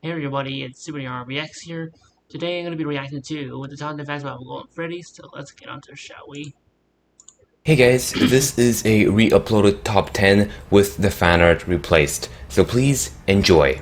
Hey everybody, it's Super RBX here. Today I'm going to be reacting to the top 10 facts about Golden Freddy, so let's get on to it, shall we? Hey guys, this is a re-uploaded top 10 with the fan art replaced, so please enjoy.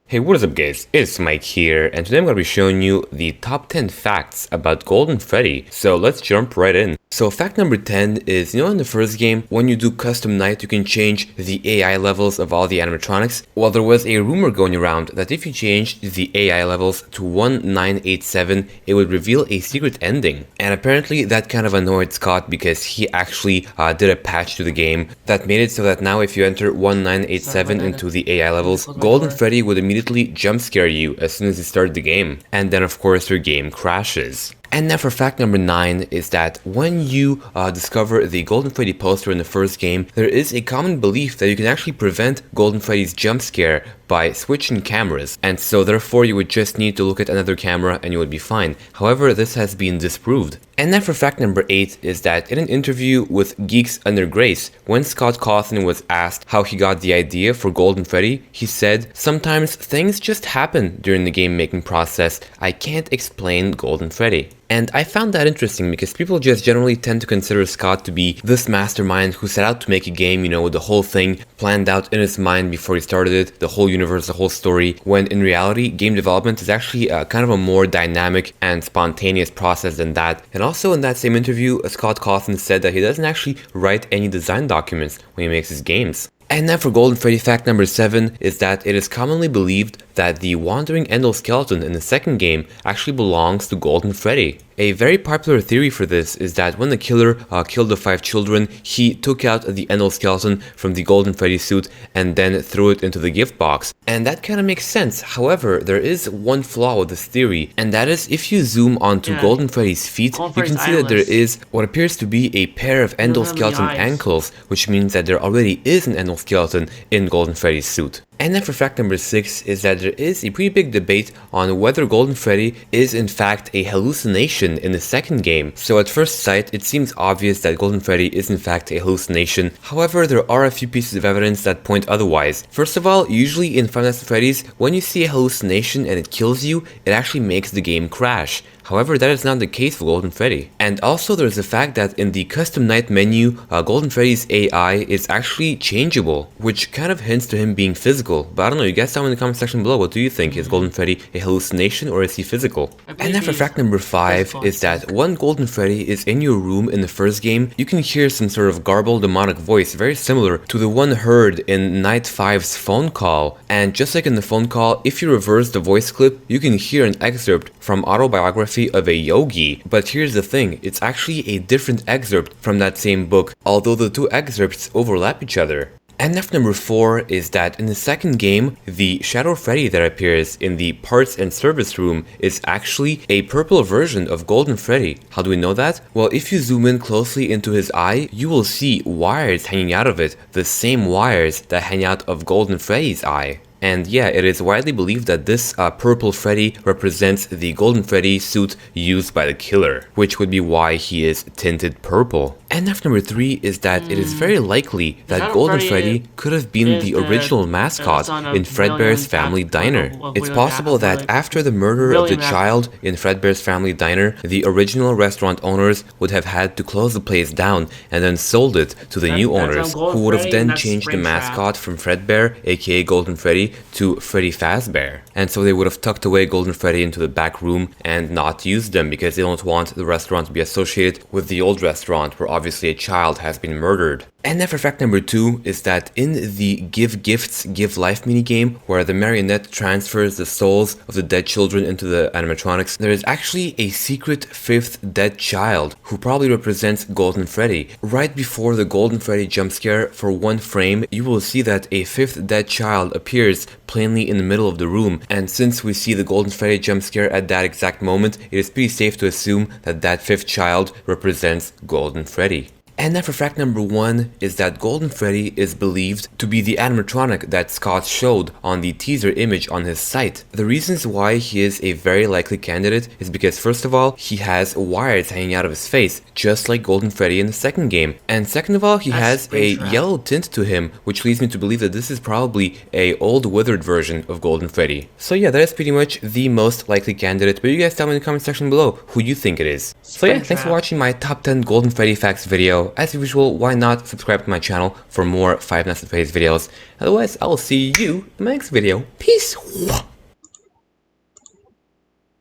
Hey, what is up guys, it's Mike here, and today I'm going to be showing you the top 10 facts about Golden Freddy, so let's jump right in. So fact number 10 is, in the first game, when you do custom night, you can change the AI levels of all the animatronics. Well, there was a rumor going around that if you changed the AI levels to 1987, it would reveal a secret ending. And apparently that kind of annoyed Scott because he actually did a patch to the game that made it so that now if you enter 1987 into the AI levels, Golden Freddy would immediately jump scare you as soon as you start the game. And then of course your game crashes. And now for fact number 9 is that when you discover the Golden Freddy poster in the first game, there is a common belief that you can actually prevent Golden Freddy's jump scare by switching cameras, and so therefore you would just need to look at another camera and you would be fine. However, this has been disproved. And then for fact number 8 is that in an interview with Geeks Under Grace, when Scott Cawthon was asked how he got the idea for Golden Freddy, he said, "Sometimes things just happen during the game making process. I can't explain Golden Freddy." And I found that interesting because people just generally tend to consider Scott to be this mastermind who set out to make a game, with the whole thing planned out in his mind before he started it, the whole universe, the whole story, when in reality, game development is actually kind of a more dynamic and spontaneous process than that. And also in that same interview, Scott Cawthon said that he doesn't actually write any design documents when he makes his games. And now for Golden Freddy fact number 7 is that it is commonly believed that the wandering endoskeleton in the second game actually belongs to Golden Freddy. A very popular theory for this is that when the killer killed the 5 children, he took out the endoskeleton from the Golden Freddy suit and then threw it into the gift box. And that kind of makes sense. However, there is one flaw with this theory, and that is if you zoom onto Golden Freddy's feet, you can see that there is what appears to be a pair of endoskeleton ankles, which means that there already is an endoskeleton in Golden Freddy's suit. And then for fact number 6 is that there is a pretty big debate on whether Golden Freddy is in fact a hallucination in the second game. So at first sight, it seems obvious that Golden Freddy is in fact a hallucination. However, there are a few pieces of evidence that point otherwise. First of all, usually in Five Nights at Freddy's, when you see a hallucination and it kills you, it actually makes the game crash. However, that is not the case for Golden Freddy. And also there's the fact that in the custom night menu, Golden Freddy's AI is actually changeable, which kind of hints to him being physical. But I don't know, you guys tell me in the comment section below, what do you think? Is Golden Freddy a hallucination or is he physical? And then for fact number 5 is that when Golden Freddy is in your room in the first game, you can hear some sort of garbled demonic voice very similar to the one heard in Night 5's phone call. And just like in the phone call, if you reverse the voice clip, you can hear an excerpt from Autobiography of a Yogi. But here's the thing, it's actually a different excerpt from that same book, although the two excerpts overlap each other. And fact number 4 is that in the second game, the Shadow Freddy that appears in the parts and service room is actually a purple version of Golden Freddy. How do we know that? Well, if you zoom in closely into his eye, you will see wires hanging out of it, the same wires that hang out of Golden Freddy's eye. And yeah, it is widely believed that this purple Freddy represents the Golden Freddy suit used by the killer, which would be why he is tinted purple. And fact number 3 is that it is very likely that Golden Freddy could have been the original mascot in Fredbear's Family Diner. It's possible that after the murder of the child in Fredbear's Family Diner, the original restaurant owners would have had to close the place down and then sold it to the new owners, who would have then changed the mascot from Fredbear, aka Golden Freddy, to Freddy Fazbear. And so they would have tucked away Golden Freddy into the back room and not used them because they don't want the restaurant to be associated with the old restaurant where obviously a child has been murdered. And then for fact number 2 is that in the Give Gifts, Give Life minigame, where the marionette transfers the souls of the dead children into the animatronics, there is actually a secret 5th dead child who probably represents Golden Freddy. Right before the Golden Freddy jump scare, for one frame, you will see that a 5th dead child appears plainly in the middle of the room. And since we see the Golden Freddy jump scare at that exact moment, it is pretty safe to assume that that 5th child represents Golden Freddy. And then for fact number 1 is that Golden Freddy is believed to be the animatronic that Scott showed on the teaser image on his site. The reasons why he is a very likely candidate is because first of all, he has wires hanging out of his face, just like Golden Freddy in the second game. And second of all, he That's has a Springtrap. yellow tint to him, which leads me to believe that this is probably a old withered version of Golden Freddy. So yeah, that is pretty much the most likely candidate, but you guys tell me in the comment section below who you think it is. So yeah, thanks for Springtrap. watching my top 10 Golden Freddy facts video. As usual, why not subscribe to my channel for more Five Nights at Freddy's videos. Otherwise, I will see you in my next video. Peace!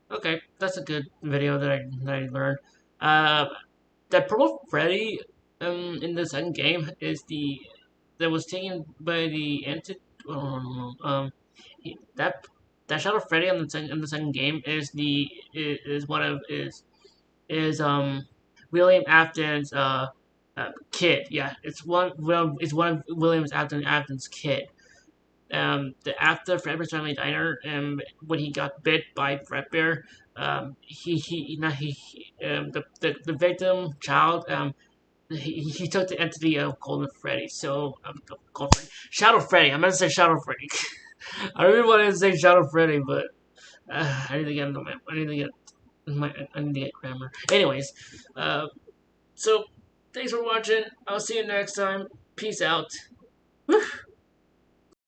Okay, that's a good video that I learned. That purple Freddy in the second game is the that was taken by the that Shadow Freddy in the second game is is one of William Afton's kid. Yeah, it's one of Afton's kid. After Fredbear's Family Diner, when he got bit by Fredbear, he not he the victim child, he took the entity of Golden Freddy. So Golden Freddy. Shadow Freddy. I meant to say Shadow Freddy. I really wanted to say Shadow Freddy, but I need to get I need to get grammar. Anyways, so thanks for watching. I'll see you next time. Peace out.